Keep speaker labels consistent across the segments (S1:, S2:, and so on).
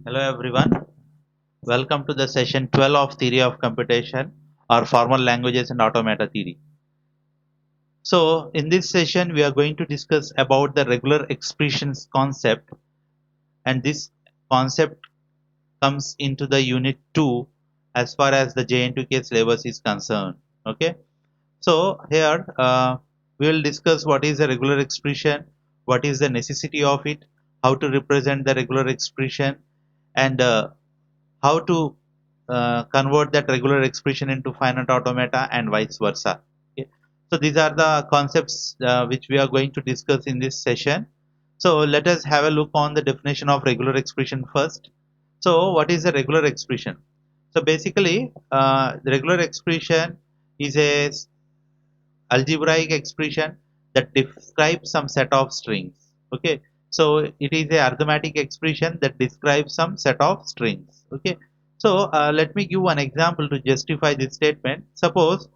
S1: Hello everyone. Welcome to the session 12 of Theory of Computation or Formal Languages and Automata Theory. So in this session we are going to discuss about the regular expressions concept, and this concept comes into the unit 2 as far as the JNTK syllabus is concerned. Okay. So here we will discuss what is a regular expression, what is the necessity of it, how to represent the regular expression, and how to convert that regular expression into finite automata and vice versa. Okay. So these are the concepts which we are going to discuss in this session. So let us have a look on the definition of regular expression first. So what is a regular expression? So basically, the regular expression is a algebraic expression that describes some set of strings. Okay, so it is a arithmetic expression that describes some set of strings. Okay, so let me give one example to justify this statement. Suppose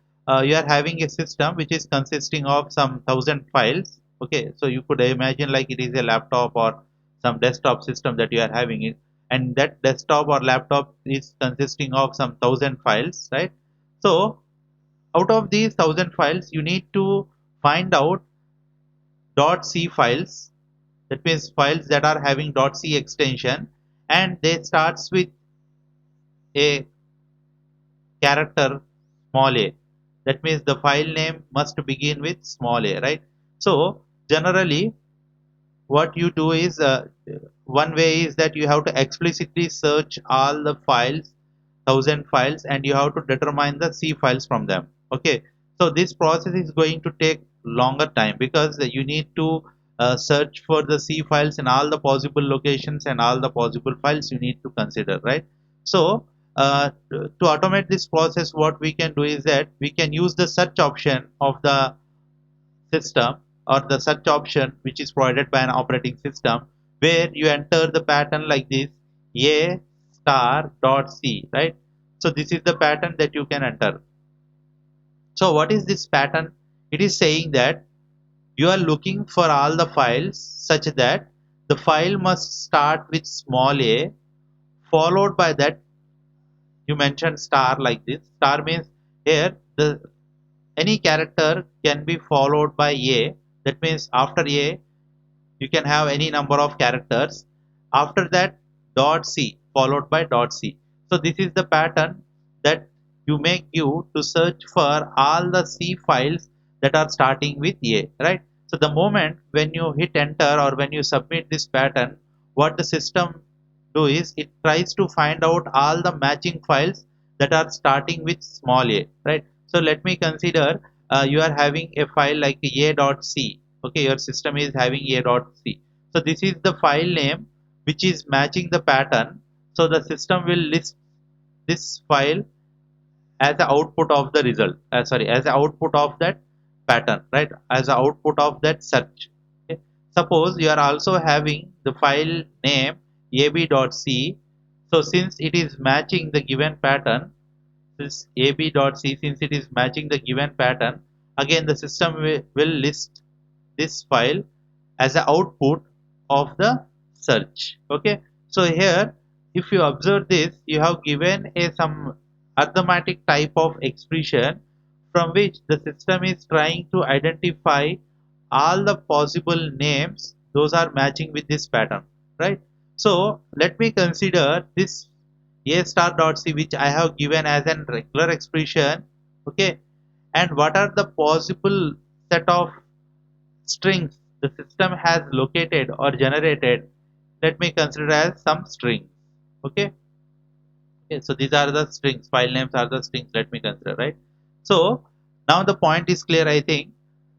S1: you are having a system which is consisting of some 1,000 files. Okay, so you could imagine like it is a laptop or some desktop system that you are having it, and that desktop or laptop is consisting of some 1,000 files, right? So out of these 1,000 files you need to find out .c files, that means files that are having .c extension, and they starts with a character small a. That means the file name must begin with small a, right? So generally what you do is one way is that you have to explicitly search all the files, 1,000 files, and you have to determine the C files from them. Okay, so this process is going to take longer time because you need to search for the C files in all the possible locations and all the possible files you need to consider, right? So to automate this process, what we can do is that we can use the search option of the system, or the search option which is provided by an operating system, where you enter the pattern like this: a star dot c, right? So this is the pattern that you can enter. So what is this pattern? It is saying that you are looking for all the files such that the file must start with small a, followed by that you mentioned star. Like this star means here the any character can be followed by a. That means after a you can have any number of characters. After that, dot c followed by dot c. So this is the pattern that you make you to search for all the c files that are starting with a, right? So the moment when you hit enter or when you submit this pattern, what the system do is it tries to find out all the matching files that are starting with small a, right? So let me consider you are having a file like a.c. Okay, your system is having a.c. So this is the file name which is matching the pattern. So the system will list this file as the output of the result, sorry, as the output of that pattern, right? As the output of that search. Okay. Suppose you are also having the file name ab.c. So since it is matching the given pattern, this ab.c, since it is matching the given pattern, again the system will list this file as the output of the search. Okay, so here if you observe this, you have given a some arithmetic type of expression from which the system is trying to identify all the possible names those are matching with this pattern, right? So let me consider this a star dot c which I have given as an regular expression. Okay, and what are the possible set of strings the system has located or generated? Let me consider as some strings. Okay, okay, so these are the strings, file names are the strings, let me consider, right? So now the point is clear, I think.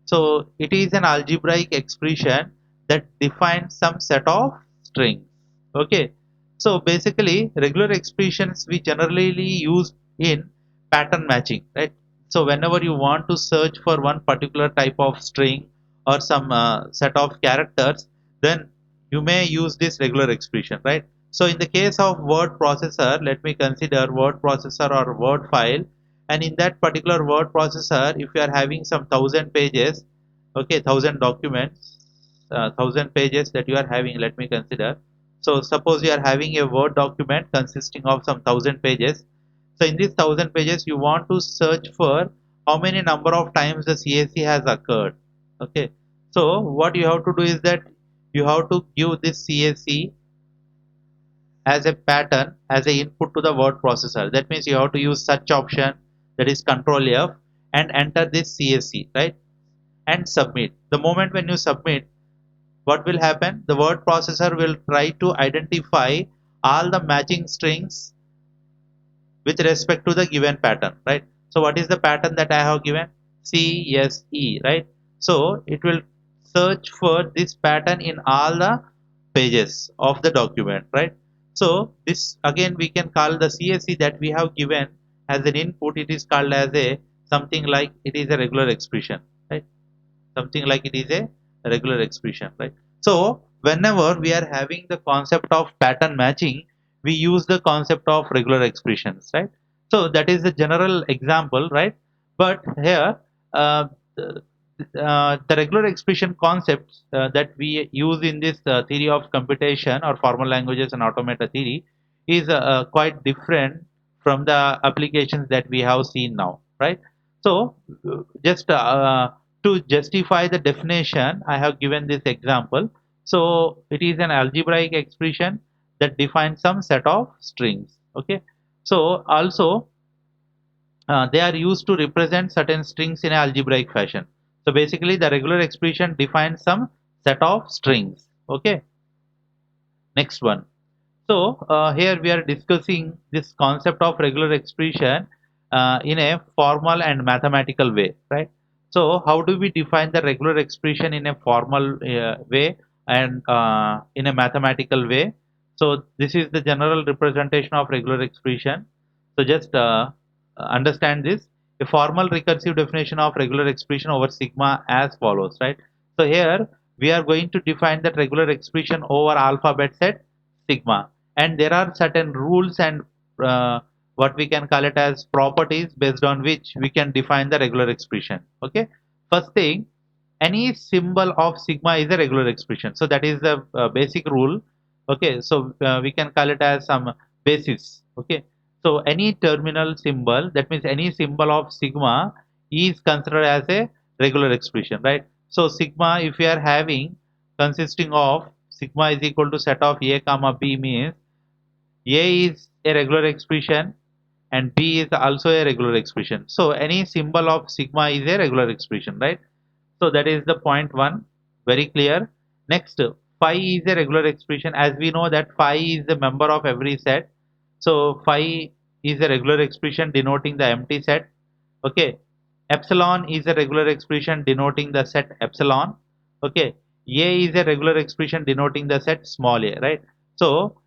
S1: So it is an algebraic expression that defines some set of strings. Okay, so basically regular expressions we generally use in pattern matching, right? So whenever you want to search for one particular type of string or some set of characters, then you may use this regular expression, right? So in the case of word processor, let me consider word processor or word file. And in that particular word processor, if you are having some 1,000 pages, okay, 1,000 documents, 1,000 pages that you are having, let me consider. So suppose you are having a Word document consisting of some 1,000 pages. So in these 1,000 pages, you want to search for how many number of times the CAC has occurred. Okay. So what you have to do is that you have to give this CAC as a pattern as a input to the word processor. That means you have to use search option, that is Control F, and enter this CAC, right, and submit. The moment when you submit, what will happen? The word processor will try to identify all the matching strings with respect to the given pattern, right? So what is the pattern that I have given? CSE, right? So it will search for this pattern in all the pages of the document, right? So this again we can call the CSE that we have given as an input. It is called as a something like it is a regular expression, right? Something like it is a regular expression, right? So whenever we are having the concept of pattern matching, we use the concept of regular expressions, right? So that is the general example, right? But here uh, the regular expression concepts that we use in this theory of computation or formal languages and automata theory is quite different from the applications that we have seen now, right? So just to justify the definition, I have given this example. So it is an algebraic expression that defines some set of strings. Okay. So also they are used to represent certain strings in an algebraic fashion. So basically, the regular expression defines some set of strings. Okay. Next one. So here we are discussing this concept of regular expression in a formal and mathematical way, right? So how do we define the regular expression in a formal way and in a mathematical way? So this is the general representation of regular expression. So just understand this. A formal recursive definition of regular expression over sigma as follows, right? So here we are going to define that regular expression over alphabet set sigma, and there are certain rules and what we can call it as properties based on which we can define the regular expression. Okay, first thing, any symbol of sigma is a regular expression, so that is the basic rule. Okay, so we can call it as some basis. Okay, so any terminal symbol, that means any symbol of sigma, is considered as a regular expression, right? So sigma, if we are having consisting of sigma is equal to set of a comma b, means a is a regular expression and b is also a regular expression. So any symbol of sigma is a regular expression, right? So that is the point one, very clear. Next, phi is a regular expression. As we know that phi is the member of every set. So phi is a regular expression denoting the empty set. Okay. Epsilon is a regular expression denoting the set epsilon. Okay. A is a regular expression denoting the set small a, right? So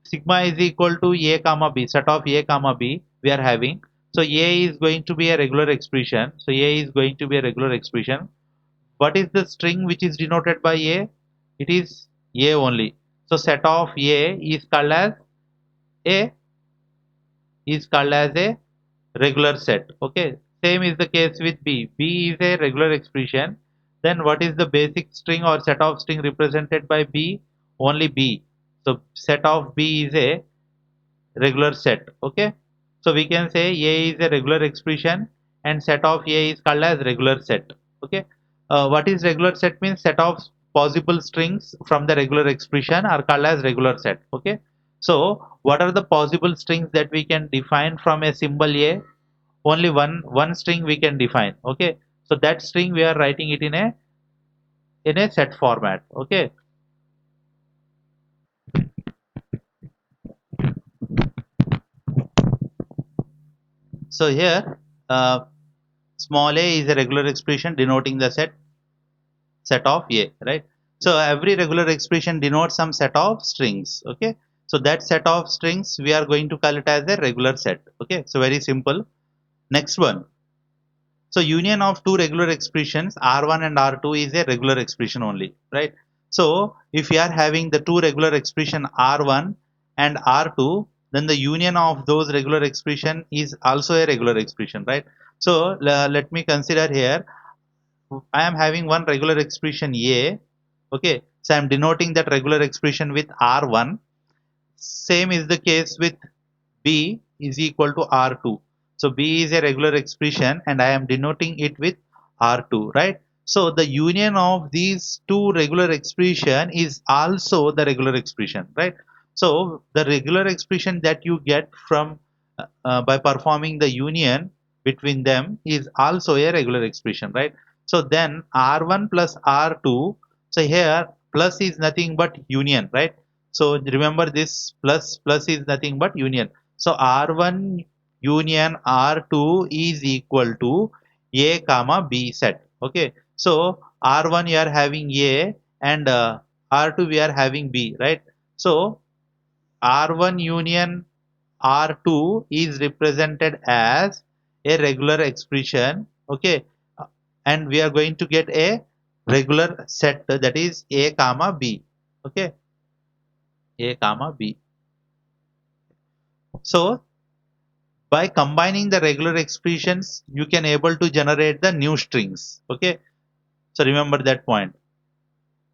S1: sigma is equal to a comma b, set of a comma b we are having. So a is going to be a regular expression. So a is going to be a regular expression. What is the string which is denoted by a? It is a only. So set of a a is called as a regular set. Okay. Same is the case with b. B is a regular expression. Then what is the basic string or set of string represented by b? Only b. So set of b is a regular set. Okay. So we can say a is a regular expression and set of a is called as regular set. Okay. What is regular set means? Set of possible strings from the regular expression are called as regular set. Okay. So what are the possible strings that we can define from a symbol a? Only one string we can define. Okay. So that string we are writing it in a set format. Okay. So here small a is a regular expression denoting the set of a, right? So every regular expression denotes some set of strings. Okay. So that set of strings we are going to call it as a regular set. Okay. So very simple. Next one. So union of two regular expressions R1 and R2 is a regular expression only, right? So if we are having the two regular expression R1 and R2, then the union of those regular expression is also a regular expression, right? So let me consider here. I am having one regular expression A. Okay. So I am denoting that regular expression with R1. same is the case with B is equal to R2. So B is a regular expression and I am denoting it with R2, right? So the union of these two regular expression is also the regular expression, right? So the regular expression that you get from by performing the union between them is also a regular expression, right? So then R1 plus R2, so here plus is nothing but union, right? So remember this plus is nothing but union. So R1 union R2 is equal to A comma B set. Okay. So R1 we are having A and R2 we are having B, right? So R1 union R2 is represented as a regular expression. Okay. And we are going to get a regular set, that is A comma B. Okay. A comma B. So by combining the regular expressions, you can able to generate the new strings. Okay. So remember that point.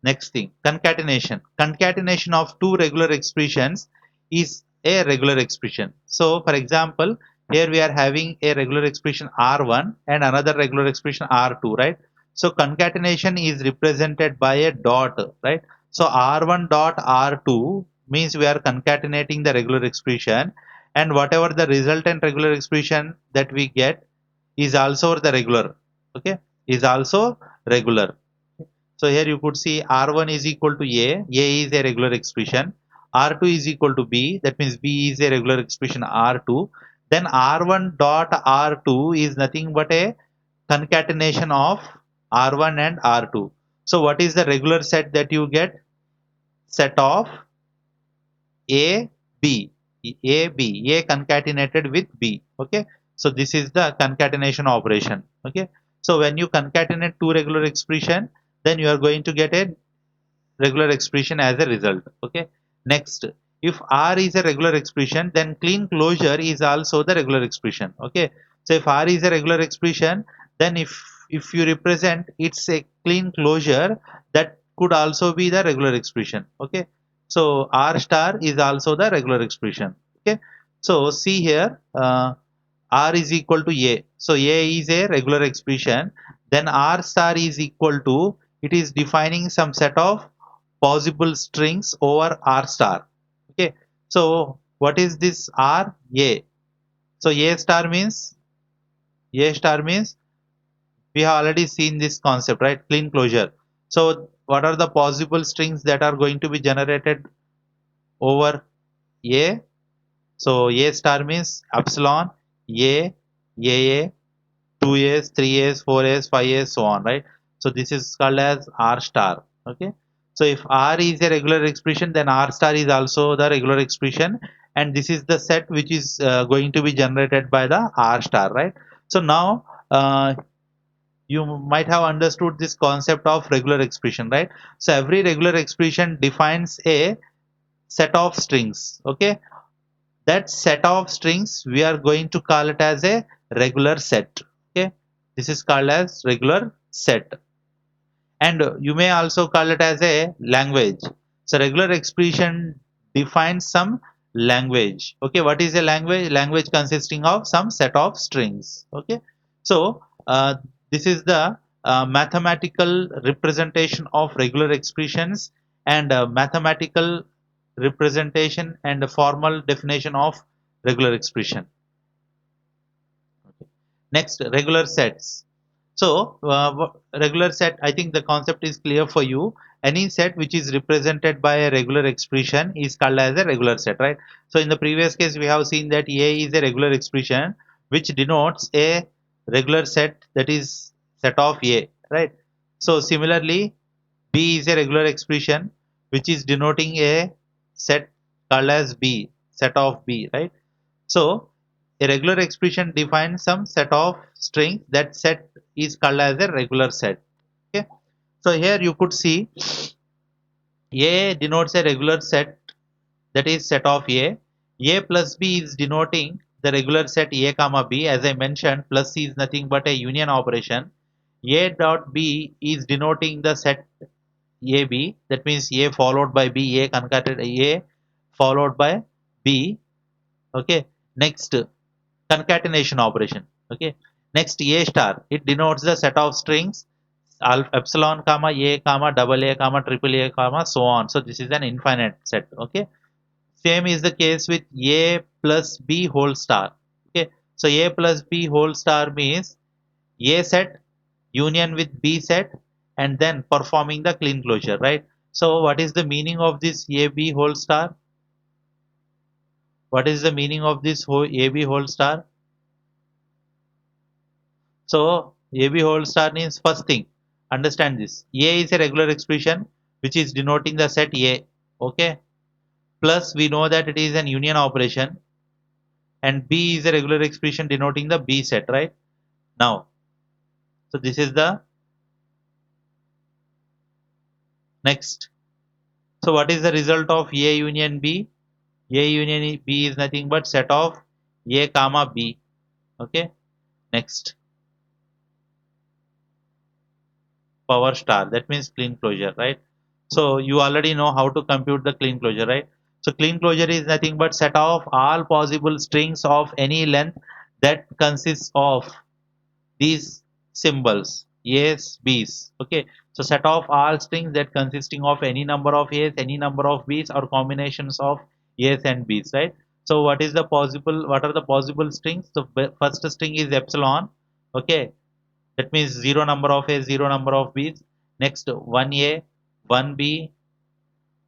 S1: Next thing, concatenation. Concatenation of two regular expressions is a regular expression. So for example, here we are having a regular expression R1 and another regular expression R2, right? So concatenation is represented by a dot, right? So R1 dot R2 means we are concatenating the regular expression, and whatever the resultant regular expression that we get is also the regular. Okay, is also regular. So here you could see R1 is equal to A is a regular expression, R2 is equal to B, that means B is a regular expression R2. Then R1 dot R2 is nothing but a concatenation of R1 and R2. So what is the regular set that you get? Set of A, B, A, B, A concatenated with B. Okay. So this is the concatenation operation. Okay. So when you concatenate two regular expression, then you are going to get a regular expression as a result. Okay. Next, if R is a regular expression, then clean closure is also the regular expression. Okay. So if R is a regular expression, then if you represent it's a clean closure, that could also be the regular expression. Okay. So R star is also the regular expression. Okay. So see here, R is equal to A. So A is a regular expression. Then R star is equal to, it is defining some set of possible strings over R star. Okay. So what is this R? A. So A star means we have already seen this concept, right? Clean closure. So what are the possible strings that are going to be generated over A? So A star means epsilon, A, 2A's, 3A's, 4A's, 5A's, so on, right? So this is called as R star. Okay. So if R is a regular expression, then R star is also the regular expression, and this is the set which is going to be generated by the R star, right? So now you might have understood this concept of regular expression, right? So every regular expression defines a set of strings. Okay. That set of strings we are going to call it as a regular set. Okay, this is called as regular set, and you may also call it as a language. So regular expression defines some language. Okay, what is a language? Language consisting of some set of strings. Okay, so this is the mathematical representation of regular expressions, and mathematical representation and a formal definition of regular expression. Okay. Next, regular sets. So, regular set, I think the concept is clear for you. Any set which is represented by a regular expression is called as a regular set, right? So, in the previous case, we have seen that A is a regular expression which denotes a regular set, that is set of A, right? So, similarly, B is a regular expression which is denoting a set called as B, set of B, right? So a regular expression defines some set of strings. That set is called as a regular set. Okay. So here you could see A denotes a regular set, that is set of A. A plus B is denoting the regular set A comma B. As I mentioned, plus is nothing but a union operation. A dot B is denoting the set AB, that means A followed by B, A concatenated A followed by B. Okay. Next, concatenation operation. Okay. Next, A star. It denotes the set of strings epsilon comma A comma double A comma triple A comma so on. So this is an infinite set. Okay. Same is the case with A plus B whole star. Okay. So A plus B whole star means A set union with B set and then performing the clean closure, right? So what is the meaning of this AB whole star? What is the meaning of this whole AB whole star? So AB whole star means first thing, understand this. A is a regular expression which is denoting the set A. Okay. Plus we know that it is an union operation and B is a regular expression denoting the B set, right? Now, so this is the next. So what is the result of A union B? A union B is nothing but set of A comma B. Okay. Next, power star. That means clean closure, right? So you already know how to compute the clean closure, right? So clean closure is nothing but set of all possible strings of any length that consists of these symbols A's, B's. Okay. So set of all strings that consisting of any number of A's, any number of B's or combinations of A's and B's, right? So what are the possible strings? The first string is epsilon. Okay. That means zero number of A's, zero number of B's. Next, 1A, 1B,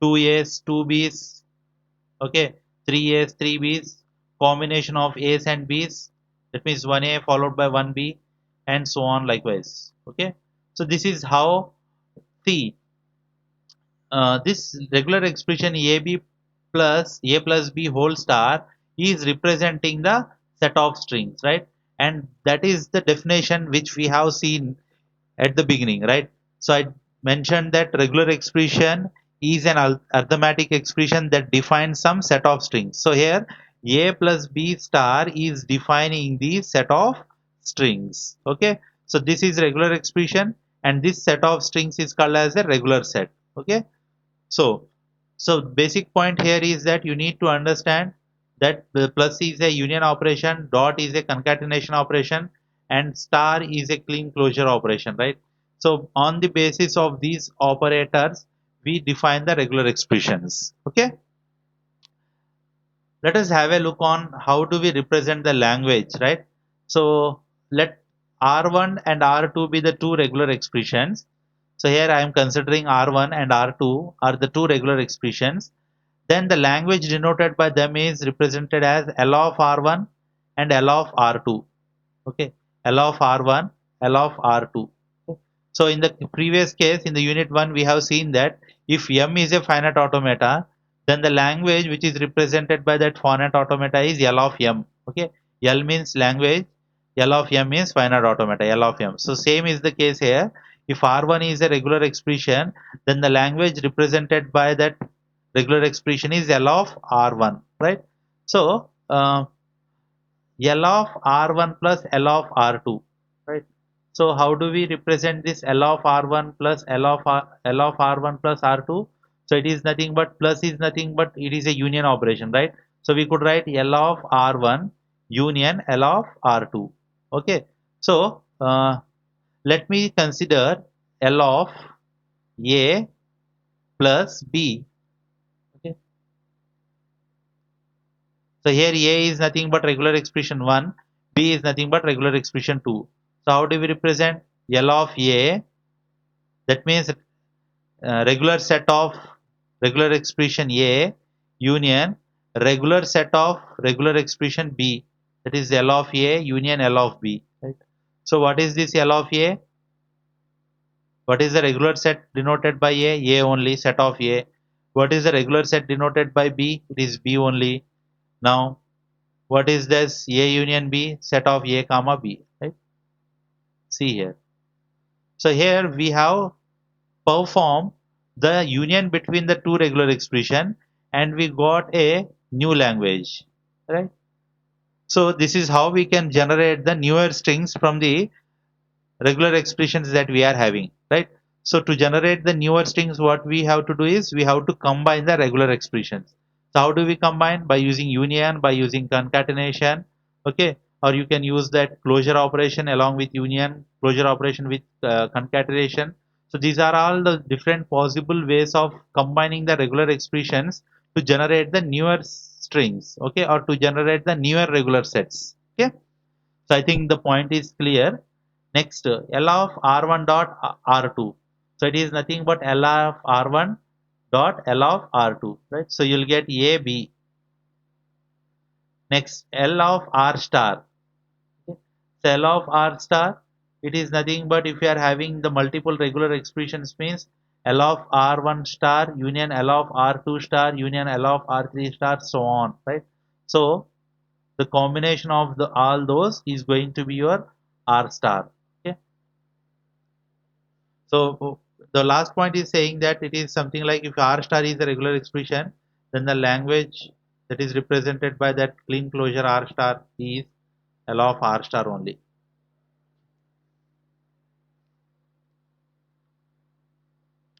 S1: 2A's, 2B's, okay, 3A's, 3B's, combination of A's and B's, that means 1A followed by 1B, and so on likewise. Okay, so this is how, see, this regular expression A plus B whole star is representing the set of strings, right? And that is the definition which we have seen at the beginning, right? So I mentioned that regular expression is an arithmetic expression that defines some set of strings. So here A plus B star is defining the set of strings. Okay. So this is regular expression and this set of strings is called as a regular set. Okay. So, so basic point here is that you need to understand that the plus is a union operation, dot is a concatenation operation, and star is a clean closure operation, right? So on the basis of these operators, we define the regular expressions. Okay. Let us have a look on how do we represent the language, right? So let R1 and R2 be the two regular expressions. So here I am considering R1 and R2 are the two regular expressions. Then the language denoted by them is represented as L of R1 and L of R2. Okay, L of R1, L of R2. So in the previous case, in the unit 1, we have seen that if M is a finite automata, then the language which is represented by that finite automata is L of M. Okay, L means language, L of M means finite automata, L of M. So same is the case here. If R1 is a regular expression, then the language represented by that regular expression is L of R1, right? So L of R1 plus L of R2, right? So how do we represent this L of R1 plus L of R1 plus R2? So it is nothing but plus is nothing but it is a union operation, right? So we could write L of R1 union L of R2. Okay. So let me consider L of A plus B. Okay. So here A is nothing but regular expression 1, B is nothing but regular expression 2. So how do we represent L of A? That means regular set of regular expression A union regular set of regular expression B. That is L of A union L of B. Right? So what is this L of A? What is the regular set denoted by A? A only, set of A. What is the regular set denoted by B? It is B only. Now what is this A union B? Set of A comma B, right? See here. So here we have performed the union between the two regular expression and we got a new language, right? So this is how we can generate the newer strings from the regular expressions that we are having, right? So to generate the newer strings, what we have to do is we have to combine the regular expressions. So how do we combine? By using union, by using concatenation, okay? Or you can use that closure operation along with union, closure operation with concatenation. So these are all the different possible ways of combining the regular expressions to generate the newer strings, okay? Or to generate the newer regular sets, okay? So I think the point is clear. Next, L of R1 dot R2. So it is nothing but L of R1 dot L of R2, right? So you'll get A, B. Next, L of R star. Okay. So L of R star, it is nothing but if you are having the multiple regular expressions means L of R1 star union L of R2 star union L of R3 star so on, right? So the combination of the all those is going to be your R star. Okay. So the last point is saying that it is something like if R star is a regular expression, then the language that is represented by that clean closure R star is L of R star only.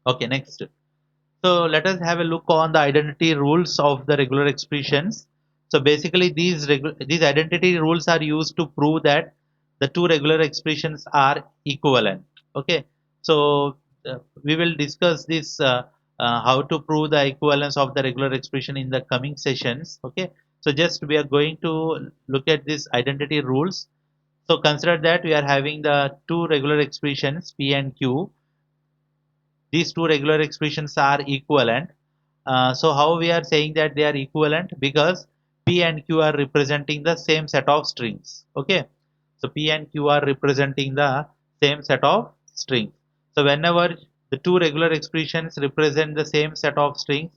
S1: Okay, next. So let us have a look on the identity rules of the regular expressions. So basically these identity rules are used to prove that the two regular expressions are equivalent. Okay. So we will discuss this how to prove the equivalence of the regular expression in the coming sessions. Okay. So just we are going to look at these identity rules. So consider that we are having the two regular expressions P and Q. These two regular expressions are equivalent. So how we are saying that they are equivalent? Because P and Q are representing the same set of strings. Okay. So P and Q are representing the same set of strings. So whenever the two regular expressions represent the same set of strings,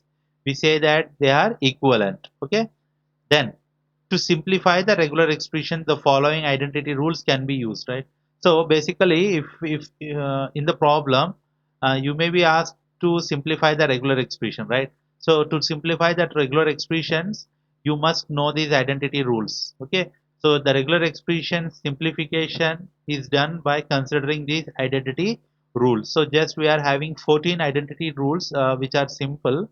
S1: we say that they are equivalent. Okay. Then to simplify the regular expression, the following identity rules can be used, right? So basically, if in the problem, you may be asked to simplify the regular expression, right? So to simplify that regular expressions, you must know these identity rules, okay? So the regular expression simplification is done by considering these identity rules. So just we are having 14 identity rules which are simple,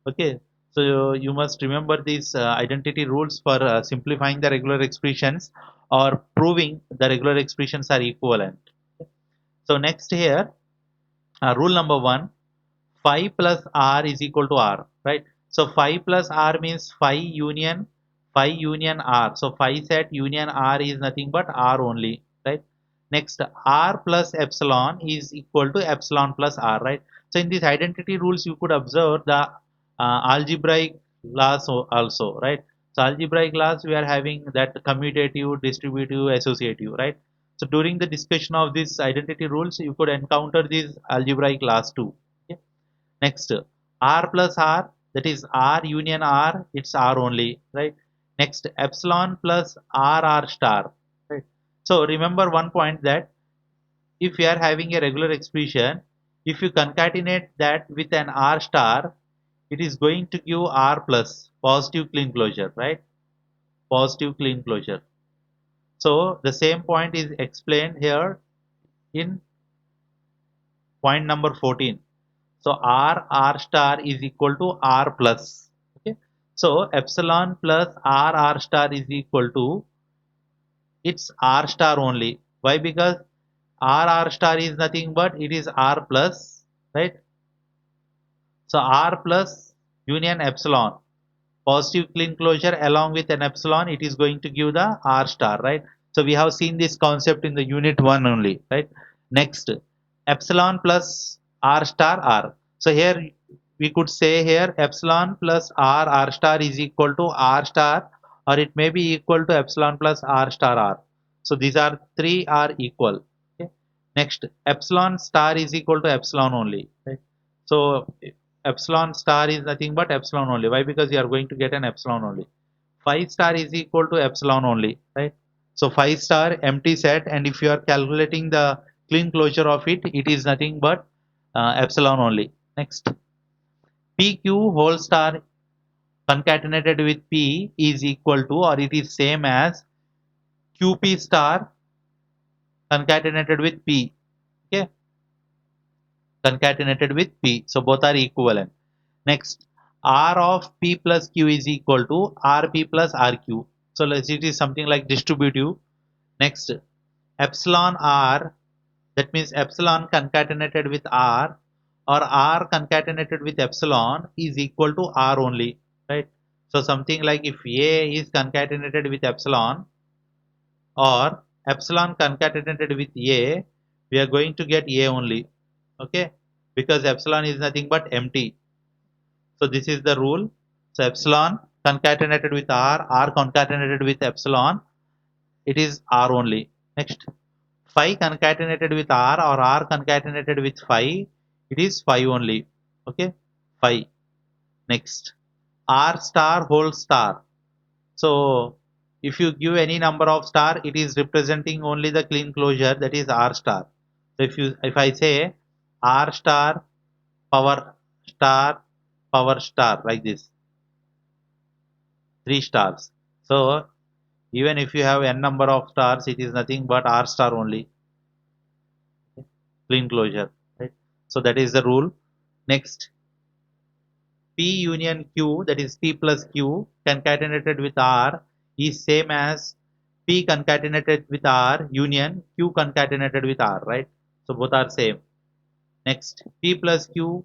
S1: okay? So you must remember these identity rules for simplifying the regular expressions or proving the regular expressions are equivalent. So next here, rule number one, phi plus r is equal to r, right? So phi plus r means phi union r. So phi set union r is nothing but r only, right? Next, r plus epsilon is equal to epsilon plus r, right? So in these identity rules, you could observe the algebraic laws also, right? So algebraic laws, we are having that commutative, distributive, associative, right? So during the discussion of these identity rules, you could encounter these algebraic laws too. Okay? Next, R plus R, that is R union R, it's R only, right? Next, epsilon plus R star, right? So remember one point that if we are having a regular expression, if you concatenate that with an R star, it is going to give R plus, positive clean closure, right? Positive clean closure. So the same point is explained here in point number 14. So R star is equal to R plus. Okay. So epsilon plus R star is equal to it's R star only. Why? Because R star is nothing but it is R plus, right? So R plus union epsilon. Positive clean closure along with an epsilon, it is going to give the R star, right? So we have seen this concept in the unit 1 only, right? Next, epsilon plus R star R. So here we could say here epsilon plus R star is equal to R star, or it may be equal to epsilon plus R star R. So these are three are equal. Okay. Next, epsilon star is equal to epsilon only, right? So epsilon star is nothing but epsilon only. Why? Because you are going to get an epsilon only. Phi star is equal to epsilon only, right? So phi star empty set, and if you are calculating the clean closure of it, it is nothing but epsilon only. Next, PQ whole star concatenated with P is equal to, or it is same as QP star concatenated with P. Okay, concatenated with P. So both are equivalent. Next, R of P plus Q is equal to RP plus RQ. So let's it is something like distributive. Next, epsilon R, that means epsilon concatenated with R or R concatenated with epsilon is equal to R only, right? So something like if A is concatenated with epsilon or epsilon concatenated with A, we are going to get A only, okay? Because epsilon is nothing but empty. So this is the rule. So epsilon concatenated with R concatenated with epsilon, it is R only. Next, phi concatenated with R or R concatenated with phi, it is phi only. Okay, phi. Next, R star whole star. So if you give any number of star, it is representing only the clean closure, that is R star. So if I say R star star power star like this, three stars. So even if you have n number of stars, it is nothing but R star only, clean closure, right? So that is the rule. Next, P union Q, that is P plus Q concatenated with R is same as P concatenated with R union Q concatenated with R, right? So both are same. Next, P plus Q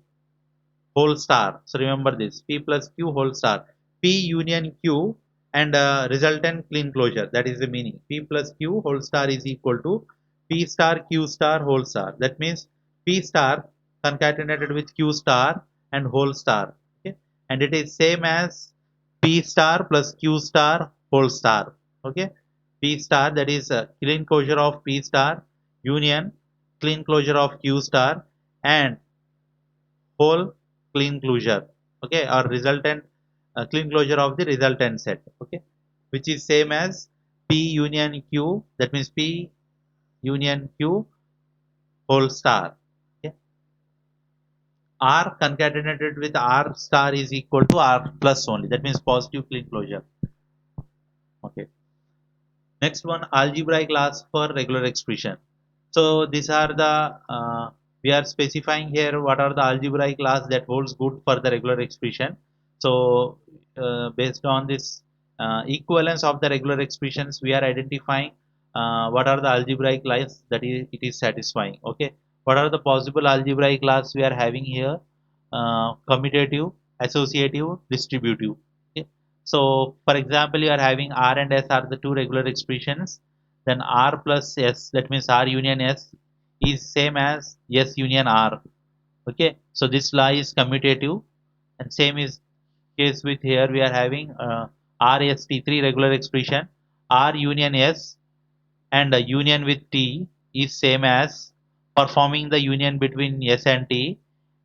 S1: whole star. So remember this, P plus Q whole star. P union Q and resultant clean closure. That is the meaning. P plus Q whole star is equal to P star Q star whole star. That means P star concatenated with Q star and whole star. Okay, and it is same as P star plus Q star whole star. Okay, P star, that is clean closure of P star union clean closure of Q star and whole clean closure, okay, or resultant clean closure of the resultant set, okay, which is same as P union Q, that means P union Q whole star, okay. R concatenated with R star is equal to R plus only, that means positive clean closure, okay. Next one, algebraic class for regular expression. So these are the we are specifying here what are the algebraic class that holds good for the regular expression. So based on this equivalence of the regular expressions, we are identifying what are the algebraic class that it is satisfying. Okay, what are the possible algebraic class we are having here? Commutative, associative, distributive. Okay. So, for example, you are having R and S are the two regular expressions. Then R plus S, that means R union S, is same as S union R. Okay. So this law is commutative, and same is case with here. We are having RST three regular expression. R union S and union with T is same as performing the union between S and T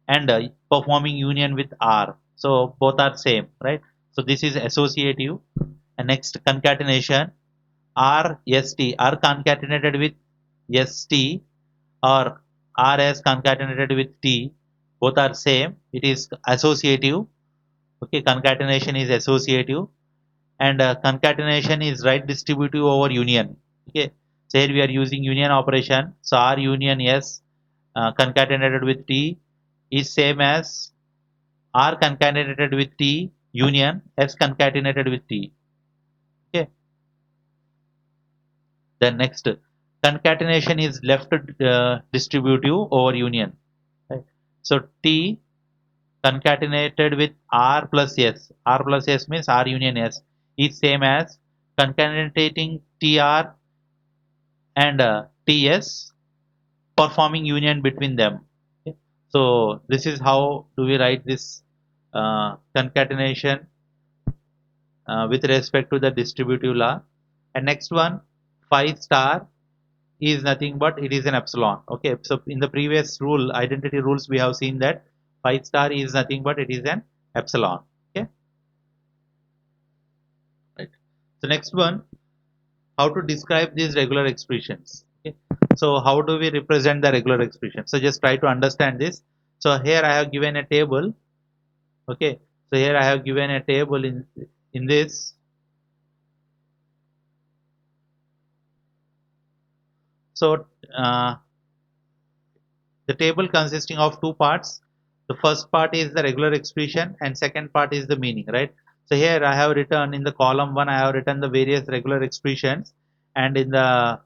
S1: and performing union with R. So both are same, right? So this is associative. And next, concatenation, R S T, R concatenated with ST or RS concatenated with T, both are same. It is associative. Okay, concatenation is associative and concatenation is right distributive over union. Okay, so here we are using union operation. So R union S concatenated with T is same as R concatenated with T union S concatenated with T. Okay, then next, concatenation is left distributive over union. Right? So T concatenated with R plus S. R plus S means R union S is same as concatenating TR and TS performing union between them. Okay. So this is how do we write this concatenation with respect to the distributive law. And next one, phi star is nothing but it is an epsilon. Okay, so in the previous rule, identity rules, we have seen that phi star is nothing but it is an epsilon. Okay, right. So next one, how to describe these regular expressions. Okay, so how do we represent the regular expression? So just try to understand this. So here I have given a table. Okay, so here I have given a table in this. So the table consisting of two parts. The first part is the regular expression and second part is the meaning, right? So here I have written in the column 1, I have written the various regular expressions, and in the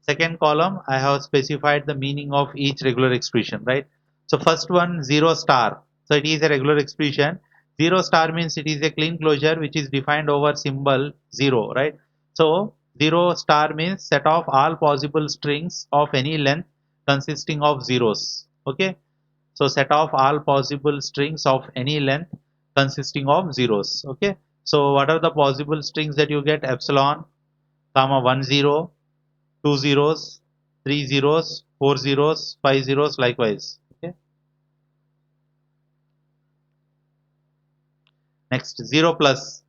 S1: second column I have specified the meaning of each regular expression, right? So first one, 0 star. So it is a regular expression. 0 star means it is a clean closure which is defined over symbol 0, right? So 0 star means set of all possible strings of any length consisting of zeros. Okay, so set of all possible strings of any length consisting of zeros. Okay, so what are the possible strings that you get? Epsilon, comma 1 0, 2 zeros, 3 zeros, 4 zeros, 5 zeros, likewise. Okay. Next, 0 plus.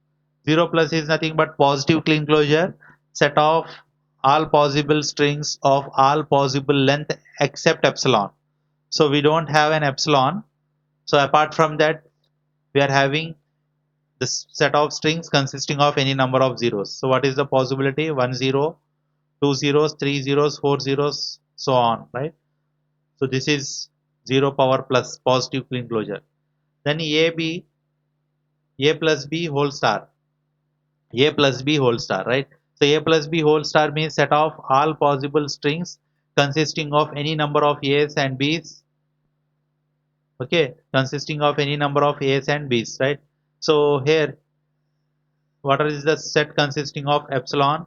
S1: 0 plus is nothing but positive clean closure, set of all possible strings of all possible length except epsilon. So we don't have an epsilon. So apart from that, we are having this set of strings consisting of any number of zeros. So what is the possibility? 1 0, 2 zeros, 3 zeros, 4 zeros, so on, right? So this is 0 power plus positive clean closure. Then A plus B whole star, A plus B whole star, right? So A plus B whole star means set of all possible strings consisting of any number of A's and B's, okay, consisting of any number of A's and B's, right? So here, what is the set consisting of? Epsilon,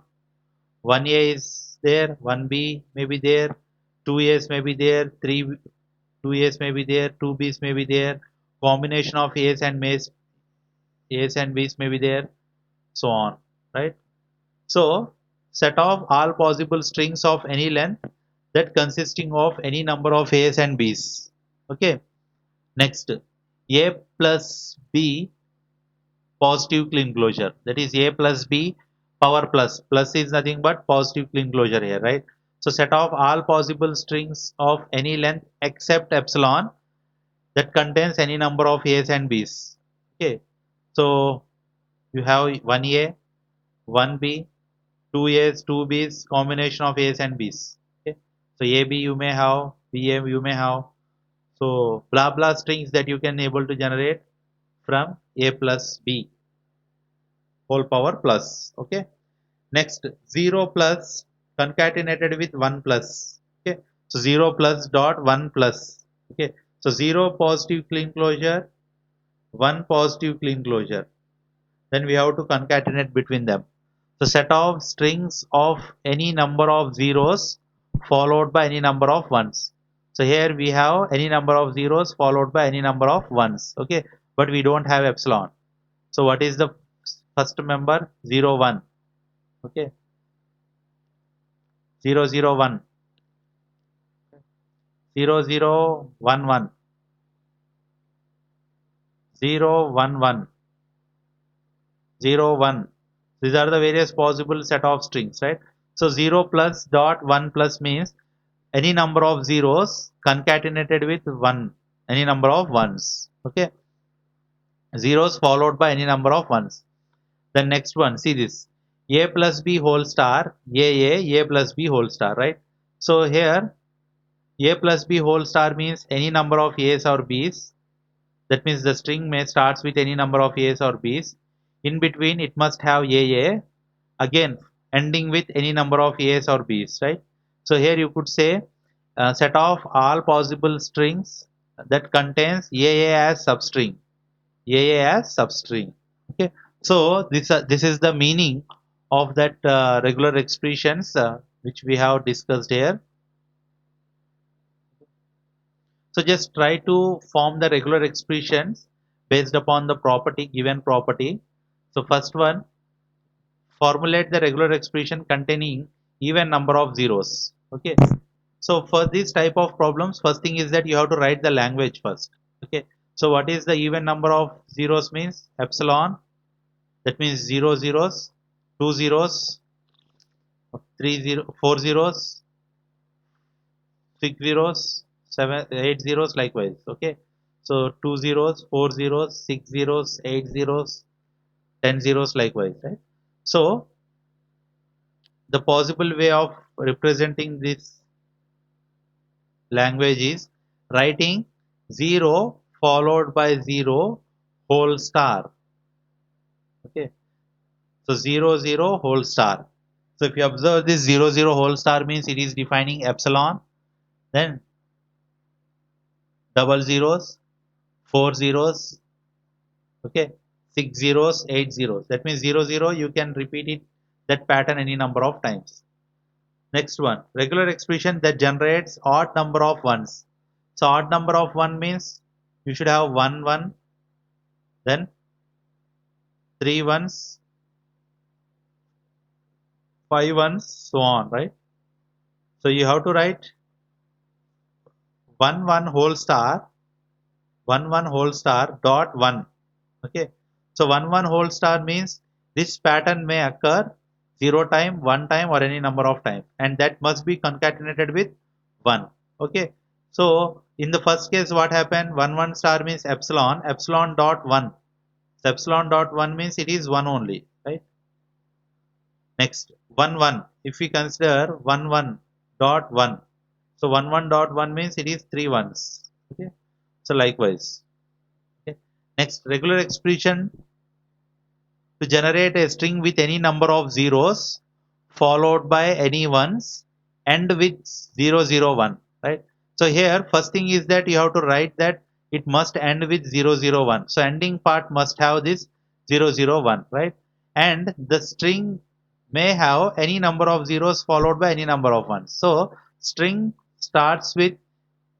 S1: 1A is there, 1B may be there, 2A's may be there, 2A's may be there, 2B's may be there, combination of A's and B's may be there, so on, right? So set of all possible strings of any length that consisting of any number of A's and B's. Okay. Next, A plus B positive clean closure. That is A plus B power plus. Plus is nothing but positive clean closure here, right? So set of all possible strings of any length except epsilon that contains any number of A's and B's. Okay. So you have 1A, 1B, 2A's, 2B's, combination of A's and B's. Okay. So AB you may have, BA you may have. So blah blah strings that you can able to generate from A plus B whole power plus. Okay. Next, 0 plus concatenated with 1 plus. Okay. So 0 plus dot 1 plus. Okay. So 0 positive clean closure, 1 positive clean closure. Then we have to concatenate between them. So set of strings of any number of zeros followed by any number of ones. So here we have any number of zeros followed by any number of ones. Okay. But we don't have epsilon. So what is the first member? 0 1. Okay. 0 0 1. 0 0 1 1. 0 1 1. 0 1. These are the various possible set of strings, right? So 0 plus dot 1 plus means any number of zeros concatenated with 1, any number of ones. Okay. Zeros followed by any number of ones. The next one, see this. A plus B whole star, A plus B whole star, right? So here, A plus B whole star means any number of A's or B's. That means the string may starts with any number of A's or B's. In between, it must have A. Again, ending with any number of A's or B's, right? So here you could say set of all possible strings that contains A as substring. A as substring. Okay. So this is the meaning of that regular expressions which we have discussed here. So just try to form the regular expressions based upon the property, given property. So first one, formulate the regular expression containing even number of zeros. Okay. So for this type of problems, first thing is that you have to write the language first. Okay. So what is the even number of zeros means? Epsilon. That means 0 zeros, 2 zeros, 4 zeros, 6 zeros, 7, 8 zeros, likewise. Okay. So 2 zeros, 4 zeros, 6 zeros, 8 zeros, 10 zeros, likewise, right? So the possible way of representing this language is writing 0 followed by 0 whole star. Okay, so 0 0 whole star. So if you observe this 0 0 whole star means it is defining epsilon, then double zeros, four zeros, okay, six zeros, eight zeros. That means 0 0 you can repeat it that pattern any number of times. Next one, regular expression that generates odd number of ones. So odd number of 1 means you should have 1 1, then 3 ones, 5 ones, so on, right? So you have to write 1 1 whole star, 1 1 whole star dot 1. Okay, so 1 1 whole star means this pattern may occur 0 time, 1 time, or any number of time, and that must be concatenated with 1. Okay, so in the first case, what happened? 1 1 star means epsilon, epsilon dot 1. So epsilon dot 1 means it is 1 only, right? Next, 1 1. If we consider 1 1 dot 1, so 1 1 dot 1 means it is 3 ones. Okay, so likewise. Okay. Next, regular expression to generate a string with any number of zeros followed by any ones and with 0 0 1, right? So here first thing is that you have to write that it must end with 0 0 1. So ending part must have this 0 0 1, right? And the string may have any number of zeros followed by any number of ones. So string starts with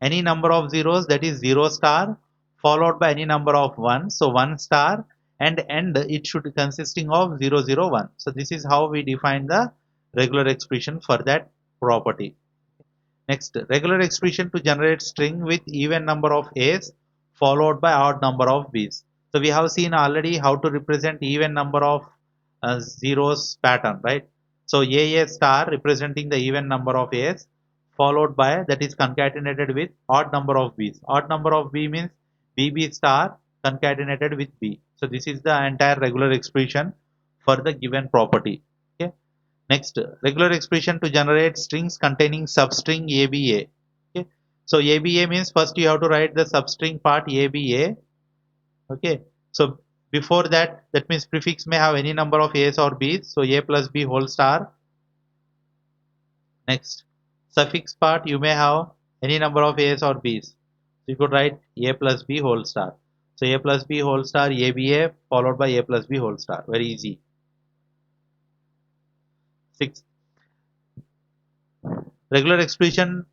S1: any number of zeros, that is 0 star, followed by any number of ones, so 1 star, and end it should be consisting of 0 0 1. So this is how we define the regular expression for that property. Next, regular expression to generate string with even number of a's followed by odd number of b's. So we have seen already how to represent even number of zeros pattern, right? So a star representing the even number of a's followed by, that is concatenated with odd number of b's. Odd number of b means bb star concatenated with b. So this is the entire regular expression for the given property. Okay. Next, regular expression to generate strings containing substring ABA. Okay. So ABA means first you have to write the substring part ABA. Okay. So before that, that means prefix may have any number of A's or B's. So A plus B whole star. Next, suffix part you may have any number of A's or B's. So you could write A plus B whole star. So A plus B whole star ABA followed by A plus B whole star. Very easy. 6. Regular expression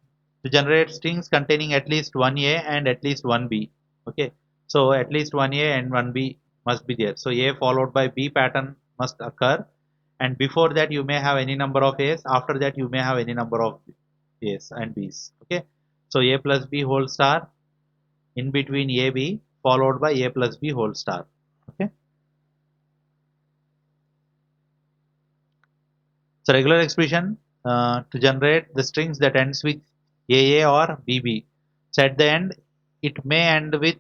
S1: to generate strings containing at least one A and at least one B. Okay, so at least one A and one B must be there. So A followed by B pattern must occur, and before that you may have any number of A's. After that you may have any number of A's and B's. Okay, so A plus B whole star in between A B followed by A plus B whole star. Okay. So regular expression to generate the strings that ends with AA or BB. So at the end, it may end with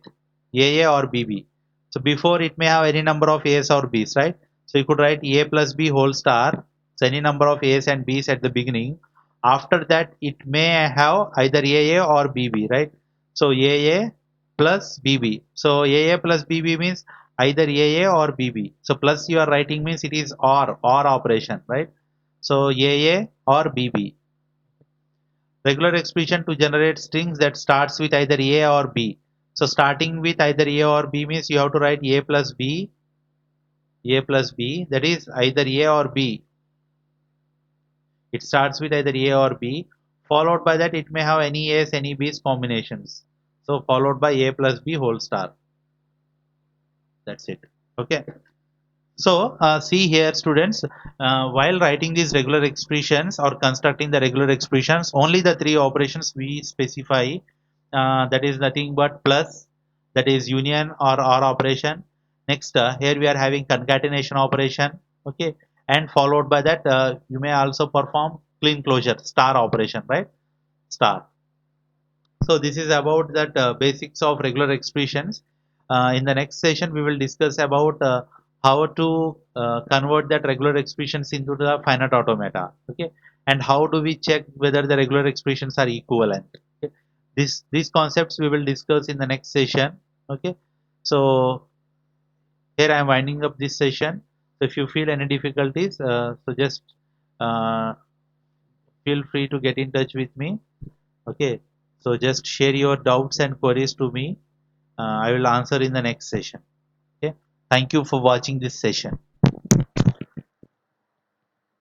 S1: AA or BB. So before it may have any number of A's or B's, right? So you could write A plus B whole star. So any number of A's and B's at the beginning. After that, it may have either AA or BB, right? So AA plus BB. So AA plus BB means either AA or BB. So plus you are writing means it is or operation, right? So AA or BB. Regular expression to generate strings that starts with either A or B. So starting with either A or B means you have to write A plus B, A plus B, that is either A or B. It starts with either A or B. Followed by that it may have any A's, any B's combinations. So followed by A plus B whole star. That's it. Okay. So see here students, while writing these regular expressions or constructing the regular expressions, only the three operations we specify, that is nothing but plus, that is union or OR operation. Next, here we are having concatenation operation, okay, and followed by that you may also perform clean closure, star operation, right? Star. So this is about that basics of regular expressions. In the next session, we will discuss about how to convert that regular expressions into the finite automata. Okay, and how do we check whether the regular expressions are equivalent. Okay? These concepts we will discuss in the next session. Okay, so here I am winding up this session. So if you feel any difficulties, so just uh, feel free to get in touch with me. Okay, so just share your doubts and queries to me. I will answer in the next session. Okay, thank you for watching this session.